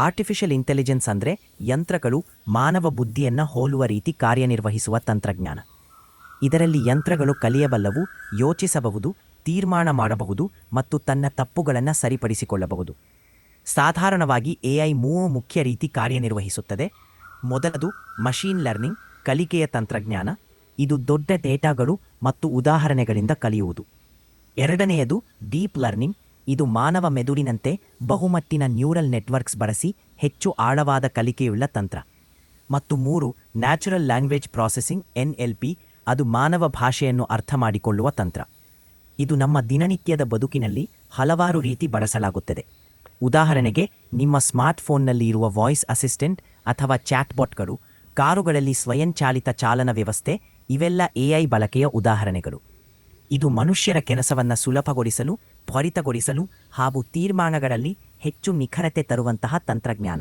Artificial intelligence ಅಂದರೆ ಯಂತ್ರಗಳು ಮಾನವ ಬುದ್ಧಿಯನ್ನು ಹೋಲುವ ರೀತಿ ಕಾರ್ಯನಿರ್ವಹಿಸುವ ತಂತ್ರಜ್ಞಾನ. ಇದರಲ್ಲಿ ಯಂತ್ರಗಳು ಕಲಿಯಬಲ್ಲವು, ಯೋಚಿಸಬಹುದು, ತೀರ್ಮಾನ ಮಾಡಬಹುದು ಮತ್ತು ತನ್ನ ತಪ್ಪುಗಳನ್ನು ಸರಿಪಡಿಸಿಕೊಳ್ಳಬಹುದು. ಸಾಧಾರಣವಾಗಿ AI 3 ಮುಖ್ಯ ರೀತಿ ಕಾರ್ಯನಿರ್ವಹಿಸುತ್ತದೆ. ಮೊದಲದು ಮಷೀನ್ ಲರ್ನಿಂಗ್, ಕಲಿಕೆಯ ತಂತ್ರಜ್ಞಾನ. ಇದು ದೊಡ್ಡ ಡೇಟಾಗಳು ಮತ್ತು ಉದಾಹರಣೆಗಳಿಂದ ಕಲಿಯುವುದು. ಎರಡನೆಯದು ಡೀಪ್ ಲರ್ನಿಂಗ್. ಇದು ಮಾನವ ಮೆದುಳಿನಂತೆ ಬಹುಮಟ್ಟಿನ ನ್ಯೂರಲ್ ನೆಟ್ವರ್ಕ್ಸ್ ಬಳಸಿ ಹೆಚ್ಚು ಆಳವಾದ ಕಲಿಕೆಯುಳ್ಳ ತಂತ್ರ. ಮತ್ತು 3 ನ್ಯಾಚುರಲ್ ಲ್ಯಾಂಗ್ವೇಜ್ ಪ್ರಾಸೆಸಿಂಗ್ NLP. ಅದು ಮಾನವ ಭಾಷೆಯನ್ನು ಅರ್ಥ ಮಾಡಿಕೊಳ್ಳುವ ತಂತ್ರ. ಇದು ನಮ್ಮ ದಿನನಿತ್ಯದ ಬದುಕಿನಲ್ಲಿ ಹಲವಾರು ರೀತಿ ಬಳಸಲಾಗುತ್ತದೆ. ಉದಾಹರಣೆಗೆ, ನಿಮ್ಮ ಸ್ಮಾರ್ಟ್ಫೋನ್ನಲ್ಲಿ ಇರುವ ವಾಯ್ಸ್ ಅಸಿಸ್ಟೆಂಟ್ ಅಥವಾ ಚಾಟ್ಬಾಟ್ಗಳು, ಕಾರುಗಳಲ್ಲಿ ಸ್ವಯಂಚಾಲಿತ ಚಾಲನಾ ವ್ಯವಸ್ಥೆ, ಇವೆಲ್ಲ AI ಬಳಕೆಯ ಉದಾಹರಣೆಗಳು. ಇದು ಮನುಷ್ಯರ ಕೆಲಸವನ್ನು ಸುಲಭಗೊಳಿಸಲು, ತ್ವರಿತಗೊಳಿಸಲು ಹಾಗೂ ತೀರ್ಮಾನಗಳಲ್ಲಿ ಹೆಚ್ಚು ನಿಖರತೆ ತರುವಂತಹ ತಂತ್ರಜ್ಞಾನ.